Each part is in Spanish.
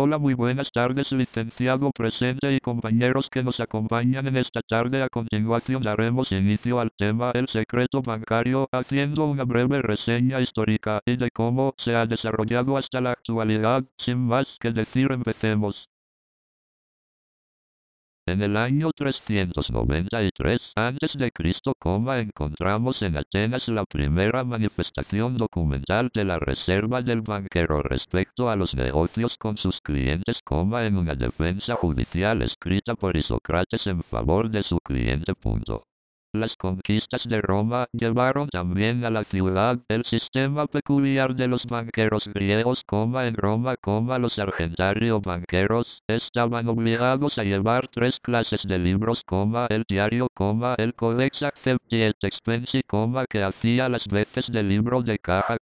Hola, muy buenas tardes, licenciado presente y compañeros que nos acompañan en esta tarde. A continuación daremos inicio al tema El secreto bancario, haciendo una breve reseña histórica y de cómo se ha desarrollado hasta la actualidad. Sin más que decir, empecemos. En el año 393 a.C., encontramos en Atenas la primera manifestación documental de la reserva del banquero respecto a los negocios con sus clientes, en una defensa judicial escrita por Isócrates en favor de su cliente. Las conquistas de Roma llevaron también a la ciudad el sistema peculiar de los banqueros griegos, en Roma, los argentario banqueros estaban obligados a llevar tres clases de libros, el diario, el Codex Accepti et Expensi, que hacía las veces de libro de caja,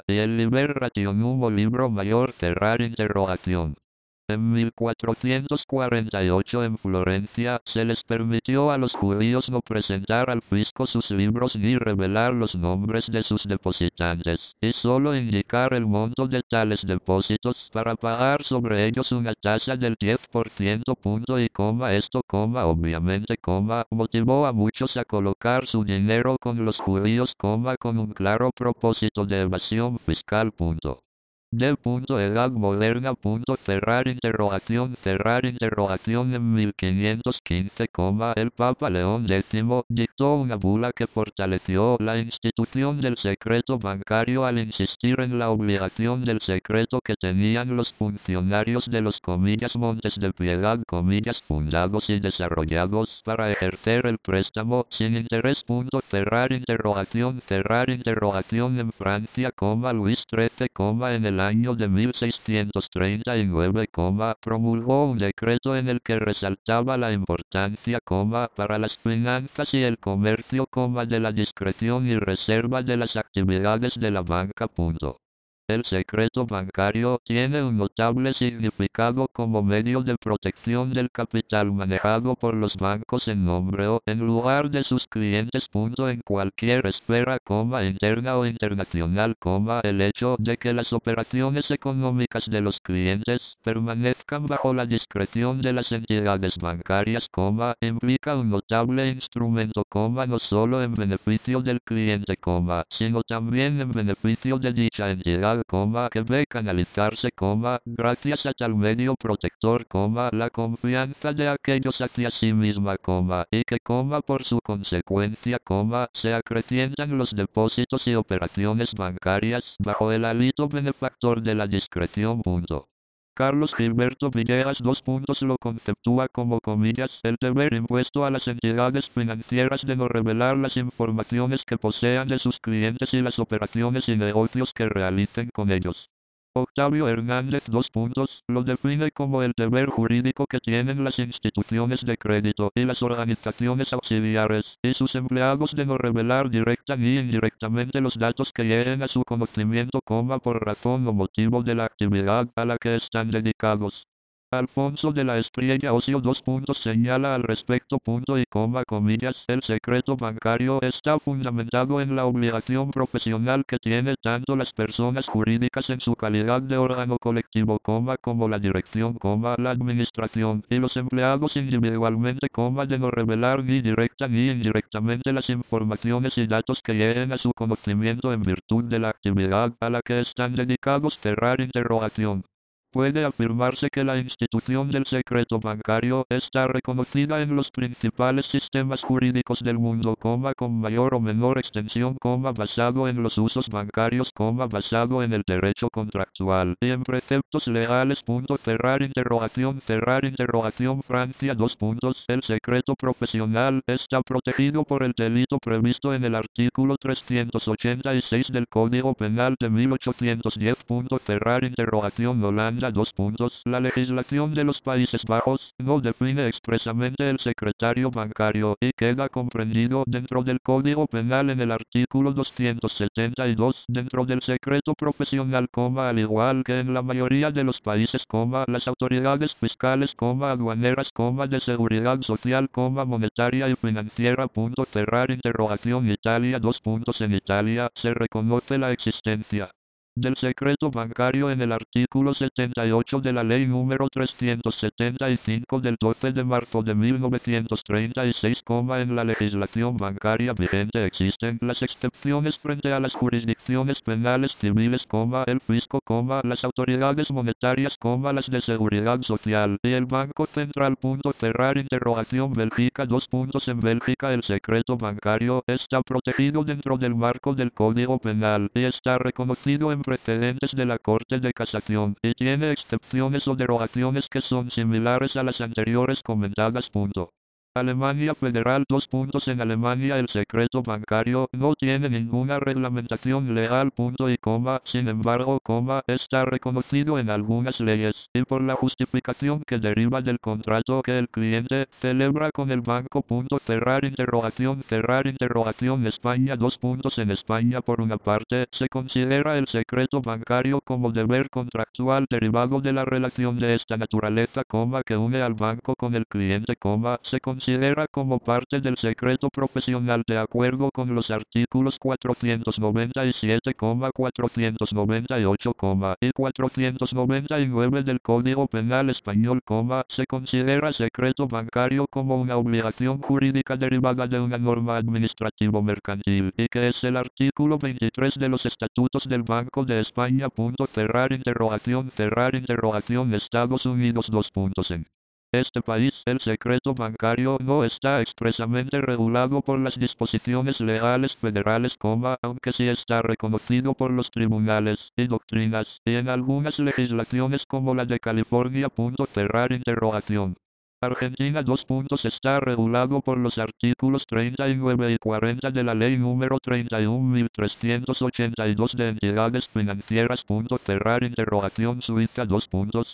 y el Liber Rationum o libro mayor, cerrar interrogación. En 1448 en Florencia se les permitió a los judíos no presentar al fisco sus libros ni revelar los nombres de sus depositantes, y solo indicar el monto de tales depósitos para pagar sobre ellos una tasa del 10%. Y esto, obviamente, motivó a muchos a colocar su dinero con los judíos, con un claro propósito de evasión fiscal. Edad moderna. Cerrar interrogación en 1515, el Papa León X dictó una bula que fortaleció la institución del secreto bancario al insistir en la obligación del secreto que tenían los funcionarios de los Montes de Piedad, fundados y desarrollados para ejercer el préstamo sin interés. Cerrar interrogación en Francia, Luis XIII, en el año de 1639, promulgó un decreto en el que resaltaba la importancia, para las finanzas y el comercio, de la discreción y reserva de las actividades de la banca. El secreto bancario tiene un notable significado como medio de protección del capital manejado por los bancos en nombre o en lugar de sus clientes. En cualquier esfera, interna o internacional, el hecho de que las operaciones económicas de los clientes permanezcan bajo la discreción de las entidades bancarias, implica un notable instrumento, no solo en beneficio del cliente, sino también en beneficio de dicha entidad, que ve canalizarse, gracias a tal medio protector, la confianza de aquellos hacia sí misma, y que, por su consecuencia, se acrecientan los depósitos y operaciones bancarias bajo el alito benefactor de la discreción. Carlos Gilberto Villegas lo conceptúa como, el deber impuesto a las entidades financieras de no revelar las informaciones que posean de sus clientes y las operaciones y negocios que realicen con ellos. Octavio Hernández lo define como el deber jurídico que tienen las instituciones de crédito y las organizaciones auxiliares y sus empleados de no revelar directa ni indirectamente los datos que lleguen a su conocimiento, por razón o motivo de la actividad a la que están dedicados. Alfonso de la Espriella Ocio señala al respecto, el secreto bancario está fundamentado en la obligación profesional que tiene tanto las personas jurídicas en su calidad de órgano colectivo, como la dirección, la administración, y los empleados individualmente, de no revelar ni directa ni indirectamente las informaciones y datos que lleguen a su conocimiento en virtud de la actividad a la que están dedicados. Cerrar interrogación. Puede afirmarse que la institución del secreto bancario está reconocida en los principales sistemas jurídicos del mundo, con mayor o menor extensión, basado en los usos bancarios, basado en el derecho contractual y en preceptos legales. Cerrar interrogación Francia. El secreto profesional está protegido por el delito previsto en el artículo 386 del Código Penal de 1810. Cerrar interrogación Holanda. La legislación de los Países Bajos no define expresamente el secretario bancario y queda comprendido dentro del Código Penal en el artículo 272. Dentro del secreto profesional, al igual que en la mayoría de los países, las autoridades fiscales, aduaneras, de seguridad social, monetaria y financiera. Cerrar interrogación Italia. En Italia se reconoce la existencia del secreto bancario en el artículo 78 de la Ley número 375 del 12 de marzo de 1936, en la legislación bancaria vigente existen las excepciones frente a las jurisdicciones penales civiles, el fisco, las autoridades monetarias, las de seguridad social y el Banco Central. Cerrar interrogación Bélgica. En Bélgica el secreto bancario está protegido dentro del marco del Código Penal y está reconocido en precedentes de la Corte de Casación, y tiene excepciones o derogaciones que son similares a las anteriores comentadas. Alemania Federal. En Alemania el secreto bancario no tiene ninguna reglamentación legal. Sin embargo, está reconocido en algunas leyes, y por la justificación que deriva del contrato que el cliente celebra con el banco. Cerrar interrogación España. En España, por una parte, se considera el secreto bancario como deber contractual derivado de la relación de esta naturaleza, que une al banco con el cliente, se considera como parte del secreto profesional de acuerdo con los artículos 497, 498, y 499 del Código Penal Español, se considera secreto bancario como una obligación jurídica derivada de una norma administrativo-mercantil, y que es el artículo 23 de los Estatutos del Banco de España. Cerrar interrogación Estados Unidos. En este país, el secreto bancario no está expresamente regulado por las disposiciones legales federales, aunque sí está reconocido por los tribunales y doctrinas, y en algunas legislaciones como la de California. Cerrar interrogación Argentina. Está regulado por los artículos 39 y 40 de la Ley número 31.382 de entidades financieras. Cerrar interrogación Suiza.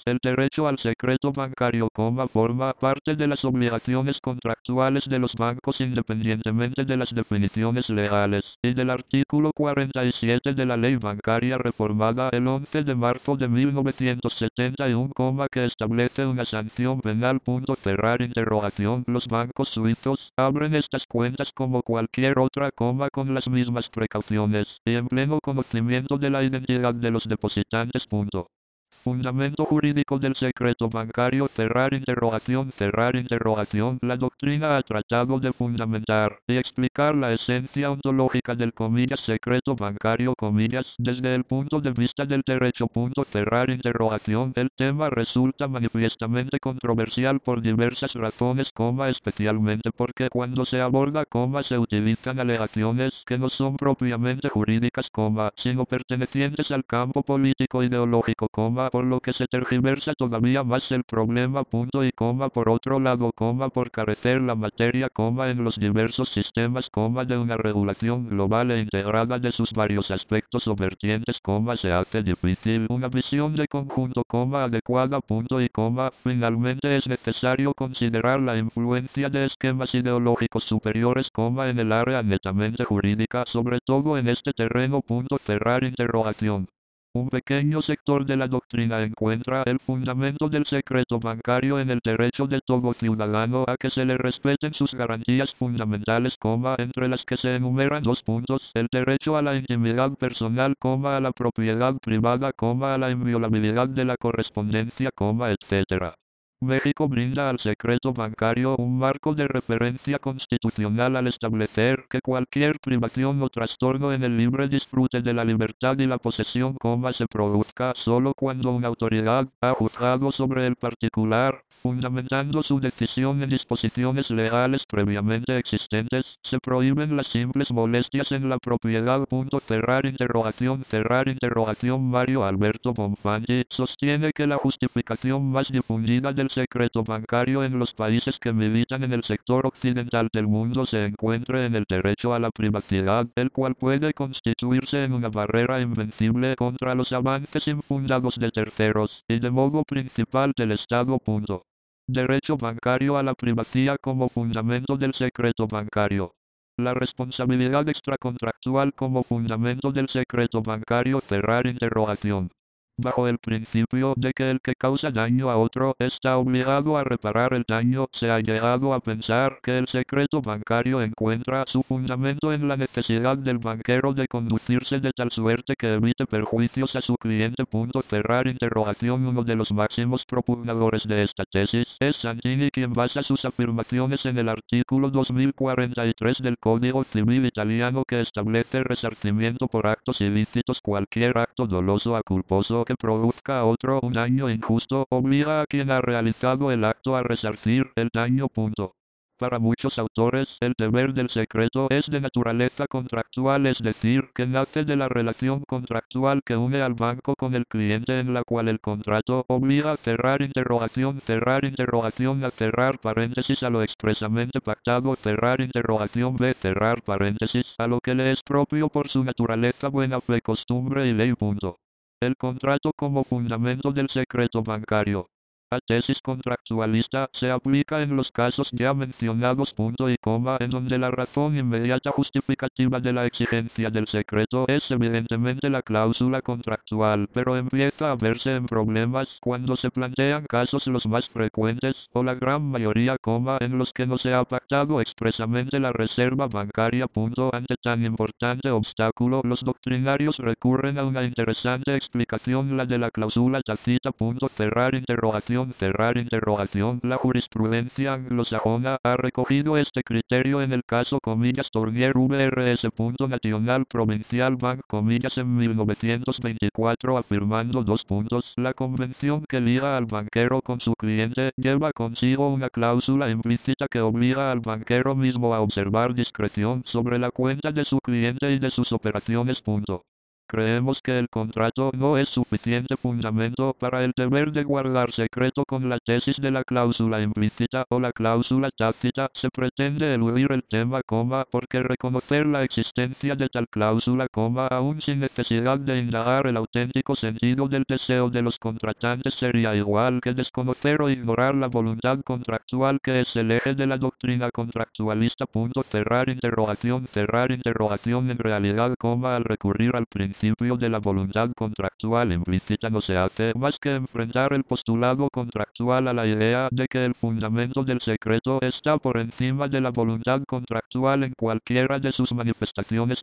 El derecho al secreto bancario, forma parte de las obligaciones contractuales de los bancos independientemente de las definiciones legales, y del artículo 47 de la Ley Bancaria reformada el 11 de marzo de 1971, que establece una sanción penal. Cerrar interrogación Los bancos suizos abren estas cuentas como cualquier otra, con las mismas precauciones, y en pleno conocimiento de la identidad de los depositantes. Fundamento jurídico del secreto bancario. Cerrar interrogación La doctrina ha tratado de fundamentar y explicar la esencia ontológica del secreto bancario, desde el punto de vista del derecho. Cerrar interrogación El tema resulta manifiestamente controversial por diversas razones, especialmente porque cuando se aborda, se utilizan alegaciones que no son propiamente jurídicas, sino pertenecientes al campo político ideológico, por lo que se tergiversa todavía más el problema. Por otro lado, por carecer la materia, en los diversos sistemas, de una regulación global e integrada de sus varios aspectos o vertientes, se hace difícil una visión de conjunto, adecuada. Finalmente es necesario considerar la influencia de esquemas ideológicos superiores, en el área netamente jurídica, sobre todo en este terreno. Cerrar interrogación Un pequeño sector de la doctrina encuentra el fundamento del secreto bancario en el derecho de todo ciudadano a que se le respeten sus garantías fundamentales, entre las que se enumeran el derecho a la intimidad personal, a la propiedad privada, a la inviolabilidad de la correspondencia, etc. México brinda al secreto bancario un marco de referencia constitucional al establecer que cualquier privación o trastorno en el libre disfrute de la libertad y la posesión, se produzca solo cuando una autoridad ha juzgado sobre el particular, fundamentando su decisión en disposiciones legales previamente existentes. Se prohíben las simples molestias en la propiedad. Cerrar interrogación Mario Alberto Bonfanti sostiene que la justificación más difundida del secreto bancario en los países que militan en el sector occidental del mundo se encuentra en el derecho a la privacidad, el cual puede constituirse en una barrera invencible contra los avances infundados de terceros, y de modo principal del Estado. Derecho bancario a la privacidad como fundamento del secreto bancario. La responsabilidad extracontractual como fundamento del secreto bancario. Cerrar interrogación Bajo el principio de que el que causa daño a otro está obligado a reparar el daño, se ha llegado a pensar que el secreto bancario encuentra su fundamento en la necesidad del banquero de conducirse de tal suerte que evite perjuicios a su cliente. Cerrar interrogación. Uno de los máximos propugnadores de esta tesis es Santini, quien basa sus afirmaciones en el artículo 2043 del Código Civil italiano, que establece resarcimiento por actos ilícitos. Cualquier acto doloso o culposo que produzca a otro un daño injusto obliga a quien ha realizado el acto a resarcir el daño. Para muchos autores, el deber del secreto es de naturaleza contractual, es decir, que nace de la relación contractual que une al banco con el cliente, en la cual el contrato obliga a cerrar interrogación, a cerrar paréntesis a lo expresamente pactado, cerrar interrogación b, cerrar paréntesis a lo que le es propio por su naturaleza, buena fe, costumbre y ley. El contrato como fundamento del secreto bancario. La tesis contractualista se aplica en los casos ya mencionados, punto y coma, en donde la razón inmediata justificativa de la exigencia del secreto es evidentemente la cláusula contractual, pero empieza a verse en problemas cuando se plantean casos, los más frecuentes, o la gran mayoría, coma, en los que no se ha pactado expresamente la reserva bancaria. Ante tan importante obstáculo, los doctrinarios recurren a una interesante explicación, la de la cláusula tácita. Cerrar interrogación. La jurisprudencia anglosajona ha recogido este criterio en el caso, comillas, Tornier VRS. National Provincial Bank, comillas, en 1924, afirmando: la convención que liga al banquero con su cliente lleva consigo una cláusula implícita que obliga al banquero mismo a observar discreción sobre la cuenta de su cliente y de sus operaciones. Creemos que el contrato no es suficiente fundamento para el deber de guardar secreto. Con la tesis de la cláusula implícita o la cláusula tácita se pretende eludir el tema, porque reconocer la existencia de tal cláusula, aún sin necesidad de indagar el auténtico sentido del deseo de los contratantes, sería igual que desconocer o ignorar la voluntad contractual, que es el eje de la doctrina contractualista. Cerrar interrogación. En realidad, al recurrir al principio de la voluntad contractual implícita, no se hace más que enfrentar el postulado contractual a la idea de que el fundamento del secreto está por encima de la voluntad contractual en cualquiera de sus manifestaciones.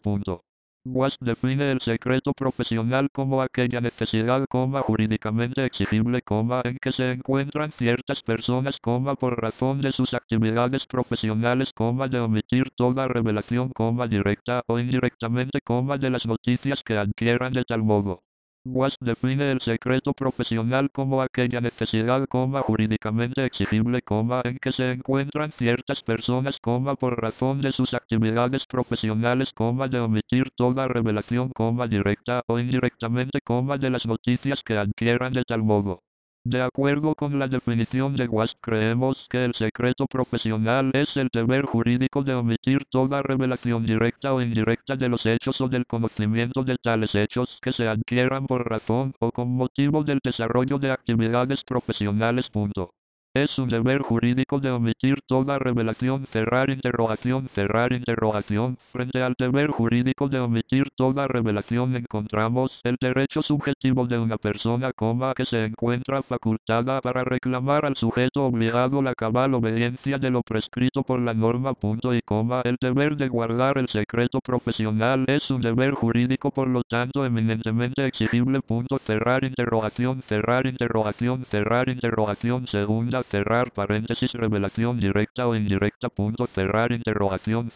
Wast define el secreto profesional como aquella necesidad, jurídicamente exigible, en que se encuentran ciertas personas, por razón de sus actividades profesionales, de omitir toda revelación, directa o indirectamente, de las noticias que adquieran de tal modo. Wast define el secreto profesional como aquella necesidad, jurídicamente exigible, en que se encuentran ciertas personas, por razón de sus actividades profesionales, de omitir toda revelación, directa o indirectamente, de las noticias que adquieran de tal modo. De acuerdo con la definición de Wast, creemos que el secreto profesional es el deber jurídico de omitir toda revelación directa o indirecta de los hechos o del conocimiento de tales hechos que se adquieran por razón o con motivo del desarrollo de actividades profesionales. Es un deber jurídico de omitir toda revelación. Cerrar interrogación. Frente al deber jurídico de omitir toda revelación encontramos el derecho subjetivo de una persona, que se encuentra facultada para reclamar al sujeto obligado la cabal obediencia de lo prescrito por la norma. El deber de guardar el secreto profesional es un deber jurídico, por lo tanto eminentemente exigible. Cerrar interrogación. Segunda, cerrar paréntesis, revelación directa o indirecta. Cerrar interrogación.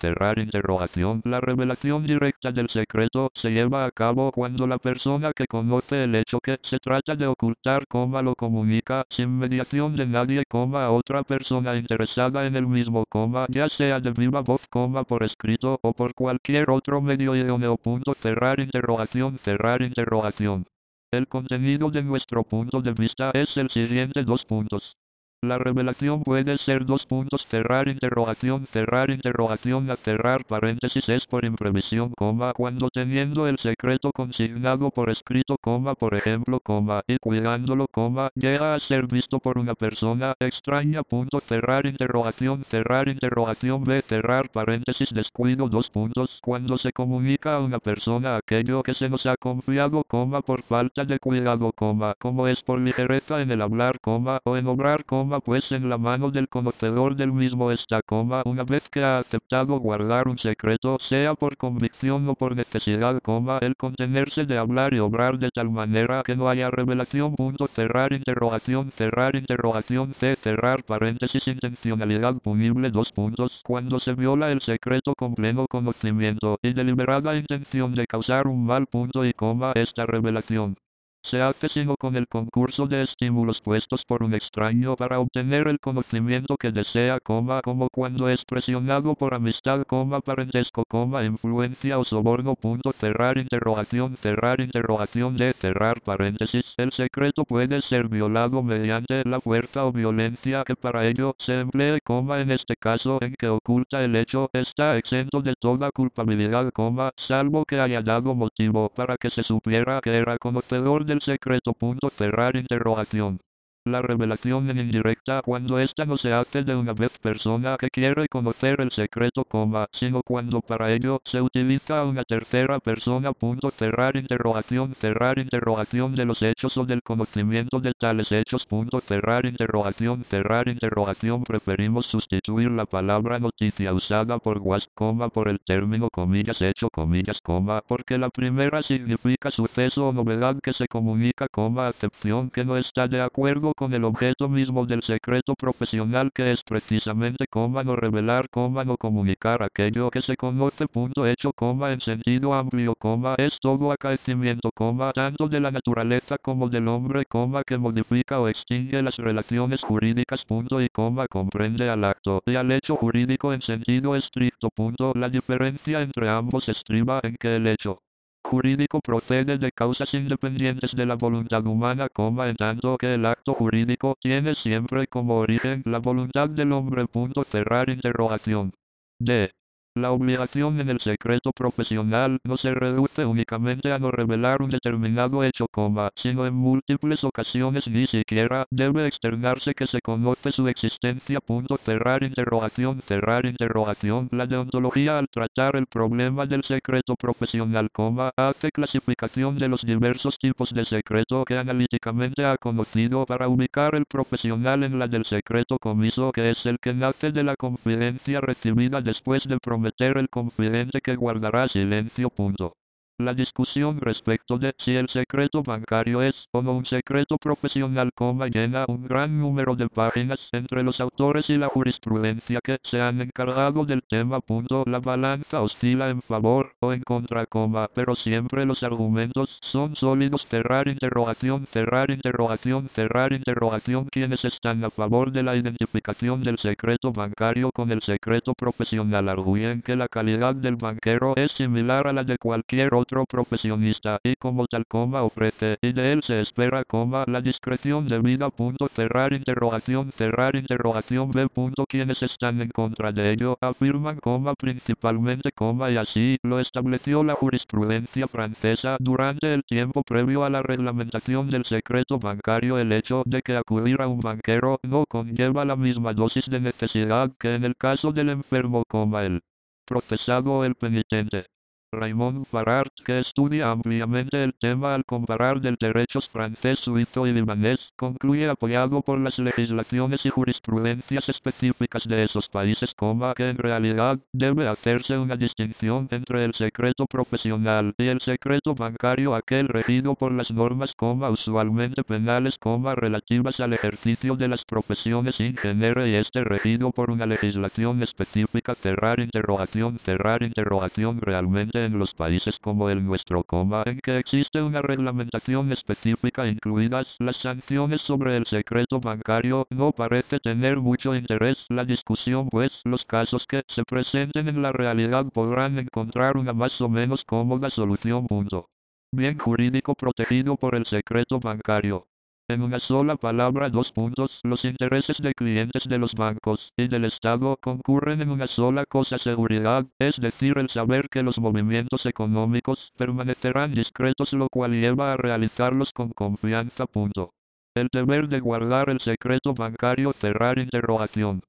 La revelación directa del secreto se lleva a cabo cuando la persona que conoce el hecho que se trata de ocultar, lo comunica, sin mediación de nadie, a otra persona interesada en el mismo, ya sea de viva voz, por escrito o por cualquier otro medio idóneo. Cerrar interrogación. El contenido de nuestro punto de vista es el siguiente: La revelación puede ser dos puntos, cerrar interrogación, a cerrar paréntesis es por imprevisión, coma, cuando teniendo el secreto consignado por escrito, coma, por ejemplo, coma, y cuidándolo, coma, llega a ser visto por una persona extraña, punto, cerrar interrogación, b, cerrar paréntesis, descuido, dos puntos, cuando se comunica a una persona aquello que se nos ha confiado, coma, por falta de cuidado, coma, como es por ligereza en el hablar, coma, o en obrar, coma, pues en la mano del conocedor del mismo está, coma, una vez que ha aceptado guardar un secreto, sea por convicción o por necesidad, coma, el contenerse de hablar y obrar de tal manera que no haya revelación, punto, cerrar interrogación, c, cerrar paréntesis, intencionalidad punible, dos puntos, cuando se viola el secreto con pleno conocimiento y deliberada intención de causar un mal, punto y coma, esta revelación se hace sino con el concurso de estímulos puestos por un extraño para obtener el conocimiento que desea, coma, como cuando es presionado por amistad, coma, parentesco, coma, influencia o soborno, punto, cerrar interrogación, de cerrar paréntesis. El secreto puede ser violado mediante la fuerza o violencia que para ello se emplee, coma, en este caso en que oculta el hecho, está exento de toda culpabilidad, coma, salvo que haya dado motivo para que se supiera que era conocedor del secreto, punto, cerrar interrogación. La revelación en indirecta cuando ésta no se hace de una vez persona que quiere conocer el secreto, coma, sino cuando para ello se utiliza a una tercera persona, punto, cerrar interrogación, de los hechos o del conocimiento de tales hechos, punto, cerrar interrogación, preferimos sustituir la palabra noticia usada por was, coma, por el término, comillas, hecho, comillas, coma, porque la primera significa suceso o novedad que se comunica, coma, acepción que no está de acuerdo con el objeto mismo del secreto profesional que es precisamente, coma, no revelar, coma, no comunicar aquello que se conoce, punto, hecho, coma, en sentido amplio, coma, es todo acaecimiento, coma, tanto de la naturaleza como del hombre, coma, que modifica o extingue las relaciones jurídicas, punto y coma, comprende al acto y al hecho jurídico en sentido estricto, punto. La diferencia entre ambos estriba en que el hecho jurídico procede de causas independientes de la voluntad humana, coma, en tanto que el acto jurídico tiene siempre como origen la voluntad del hombre, punto, cerrar interrogación. D. La obligación en el secreto profesional no se reduce únicamente a no revelar un determinado hecho, coma, sino en múltiples ocasiones ni siquiera debe externarse que se conoce su existencia, punto, cerrar interrogación, La deontología al tratar el problema del secreto profesional, coma, hace clasificación de los diversos tipos de secreto que analíticamente ha conocido para ubicar el profesional en la del secreto comiso, que es el que nace de la confidencia recibida después de prometer el confidente que guardará silencio, punto. La discusión respecto de si el secreto bancario es o no un secreto profesional, coma, llena un gran número de páginas entre los autores y la jurisprudencia que se han encargado del tema, punto. La balanza oscila en favor o en contra, coma, pero siempre los argumentos son sólidos, cerrar interrogación, quienes están a favor de la identificación del secreto bancario con el secreto profesional arguyen que la calidad del banquero es similar a la de cualquier otro profesionista y como tal, coma, ofrece y de él se espera, coma, la discreción debida, punto, cerrar interrogación, b, punto. Quienes están en contra de ello afirman, coma, principalmente, coma, y así lo estableció la jurisprudencia francesa durante el tiempo previo a la reglamentación del secreto bancario, el hecho de que acudir a un banquero no conlleva la misma dosis de necesidad que en el caso del enfermo, coma, el procesado o el penitente. Raymond Farard, que estudia ampliamente el tema al comparar del derecho francés, suizo y libanés, concluye apoyado por las legislaciones y jurisprudencias específicas de esos países, coma, que en realidad debe hacerse una distinción entre el secreto profesional y el secreto bancario, aquel regido por las normas, coma, usualmente penales, coma, relativas al ejercicio de las profesiones in genere, y este regido por una legislación específica, cerrar interrogación, realmente en los países como el nuestro, coma, en que existe una reglamentación específica incluidas las sanciones sobre el secreto bancario, no parece tener mucho interés la discusión, pues los casos que se presenten en la realidad podrán encontrar una más o menos cómoda solución, punto. Bien jurídico protegido por el secreto bancario. En una sola palabra, dos puntos, los intereses de clientes de los bancos y del Estado concurren en una sola cosa: seguridad, es decir, el saber que los movimientos económicos permanecerán discretos, lo cual lleva a realizarlos con confianza. Punto. El deber de guardar el secreto bancario. Cerrar interrogación.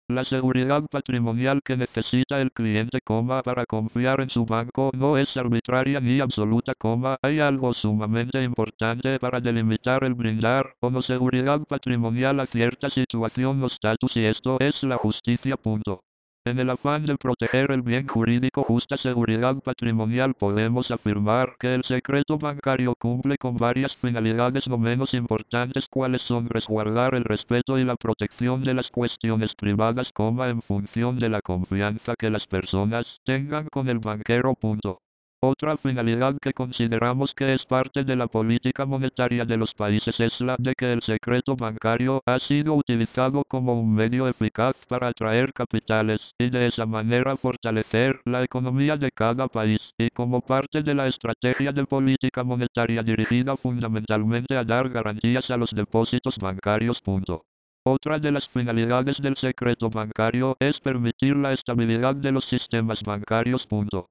La seguridad patrimonial que necesita el cliente, para confiar en su banco no es arbitraria ni absoluta, hay algo sumamente importante para delimitar el brindar o no seguridad patrimonial a cierta situación o estatus, y esto es la justicia. Punto. En el afán de proteger el bien jurídico, justa seguridad patrimonial, podemos afirmar que el secreto bancario cumple con varias finalidades no menos importantes, cuales son resguardar el respeto y la protección de las cuestiones privadas, en función de la confianza que las personas tengan con el banquero. Punto. Otra finalidad que consideramos que es parte de la política monetaria de los países es la de que el secreto bancario ha sido utilizado como un medio eficaz para atraer capitales y de esa manera fortalecer la economía de cada país, y como parte de la estrategia de política monetaria dirigida fundamentalmente a dar garantías a los depósitos bancarios. Punto. Otra de las finalidades del secreto bancario es permitir la estabilidad de los sistemas bancarios. Punto.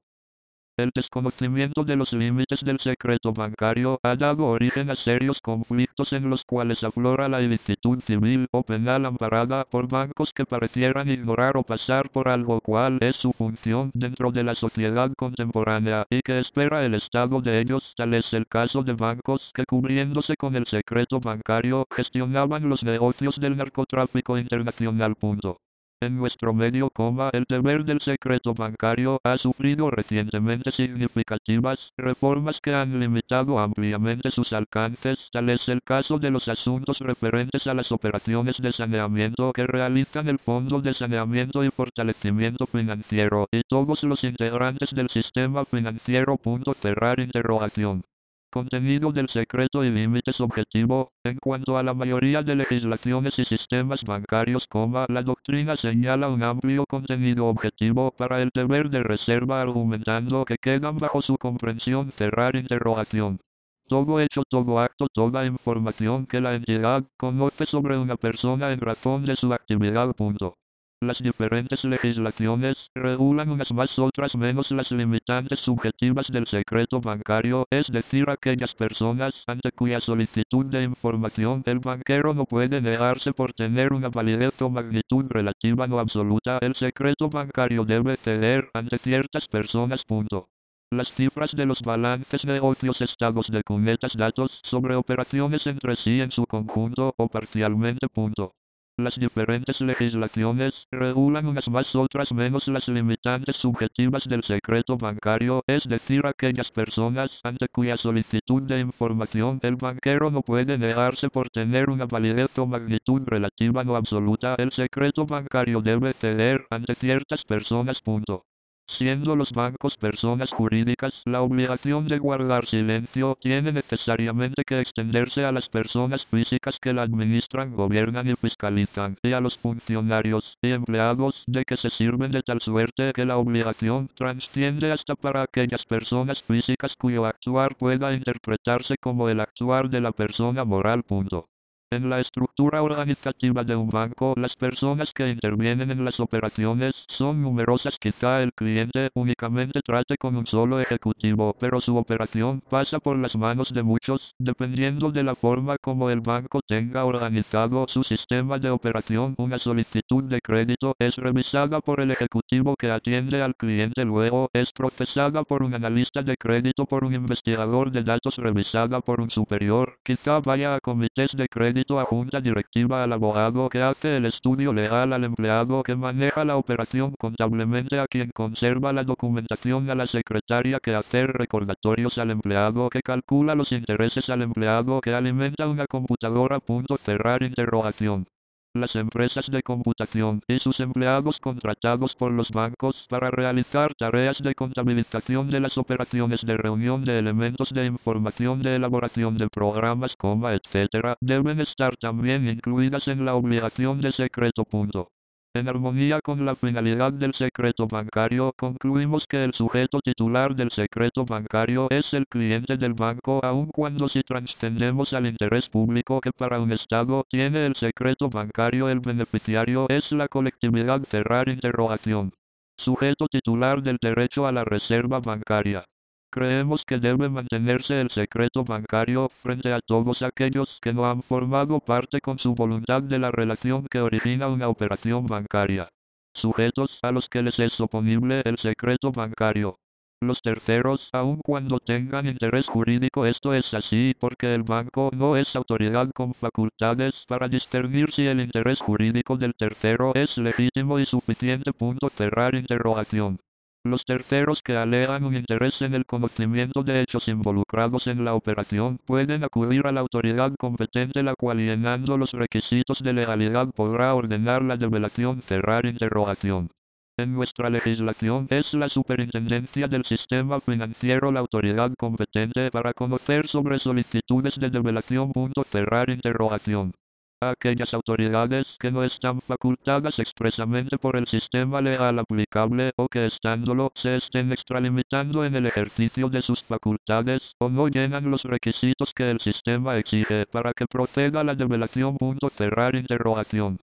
El desconocimiento de los límites del secreto bancario ha dado origen a serios conflictos en los cuales aflora la ilicitud civil o penal amparada por bancos que parecieran ignorar o pasar por algo cual es su función dentro de la sociedad contemporánea y que espera el estado de ellos. Tal es el caso de bancos que, cubriéndose con el secreto bancario, gestionaban los negocios del narcotráfico internacional. Punto. En nuestro medio, el deber del secreto bancario ha sufrido recientemente significativas reformas que han limitado ampliamente sus alcances. Tal es el caso de los asuntos referentes a las operaciones de saneamiento que realizan el Fondo de Saneamiento y Fortalecimiento Financiero y todos los integrantes del sistema financiero. Cerrar interrogación. Contenido del secreto y límites. Objetivo. En cuanto a la mayoría de legislaciones y sistemas bancarios, la doctrina señala un amplio contenido objetivo para el deber de reserva, argumentando que quedan bajo su comprensión. Cerrar interrogación. Todo hecho, todo acto, toda información que la entidad conoce sobre una persona en razón de su actividad. Punto. Las diferentes legislaciones regulan unas más, otras menos, las limitantes subjetivas del secreto bancario, es decir, aquellas personas ante cuya solicitud de información el banquero no puede negarse por tener una validez o magnitud relativa no absoluta. El secreto bancario debe ceder ante ciertas personas. Punto. Las cifras de los balances, negocios, estados de cuentas, datos sobre operaciones entre sí en su conjunto o parcialmente. Punto. Las diferentes legislaciones regulan unas más, otras menos, las limitantes subjetivas del secreto bancario, es decir, aquellas personas ante cuya solicitud de información el banquero no puede negarse por tener una validez o magnitud relativa no absoluta. El secreto bancario debe ceder ante ciertas personas. Punto. Siendo los bancos personas jurídicas, la obligación de guardar silencio tiene necesariamente que extenderse a las personas físicas que la administran, gobiernan y fiscalizan, y a los funcionarios y empleados de que se sirven, de tal suerte que la obligación trasciende hasta para aquellas personas físicas cuyo actuar pueda interpretarse como el actuar de la persona moral. Punto. En la estructura organizativa de un banco, las personas que intervienen en las operaciones son numerosas. Quizá el cliente únicamente trate con un solo ejecutivo, pero su operación pasa por las manos de muchos, dependiendo de la forma como el banco tenga organizado su sistema de operación. Una solicitud de crédito es revisada por el ejecutivo que atiende al cliente, luego es procesada por un analista de crédito, por un investigador de datos, revisada por un superior, quizá vaya a comités de crédito, a junta directiva, al abogado que hace el estudio legal, al empleado que maneja la operación contablemente, a quien conserva la documentación, a la secretaria que hace recordatorios, al empleado que calcula los intereses, al empleado que alimenta una computadora. Cerrar interrogación. Las empresas de computación y sus empleados contratados por los bancos para realizar tareas de contabilización de las operaciones, de reunión de elementos de información, de elaboración de programas, etc., deben estar también incluidas en la obligación de secreto. Punto. En armonía con la finalidad del secreto bancario, concluimos que el sujeto titular del secreto bancario es el cliente del banco, aun cuando si trascendemos al interés público que para un Estado tiene el secreto bancario, el beneficiario es la colectividad. Cerrar interrogación. Sujeto titular del derecho a la reserva bancaria. Creemos que debe mantenerse el secreto bancario frente a todos aquellos que no han formado parte con su voluntad de la relación que origina una operación bancaria. Sujetos a los que les es oponible el secreto bancario. Los terceros, aun cuando tengan interés jurídico. Esto es así porque el banco no es autoridad con facultades para discernir si el interés jurídico del tercero es legítimo y suficiente. Cerrar interrogación. Los terceros que alegan un interés en el conocimiento de hechos involucrados en la operación pueden acudir a la autoridad competente, la cual, llenando los requisitos de legalidad, podrá ordenar la develación. Cerrar interrogación. En nuestra legislación es la Superintendencia del Sistema Financiero la autoridad competente para conocer sobre solicitudes de develación. Cerrar interrogación. Aquellas autoridades que no están facultadas expresamente por el sistema legal aplicable o que estándolo se estén extralimitando en el ejercicio de sus facultades o no llenan los requisitos que el sistema exige para que proceda la develación. Cerrar interrogación.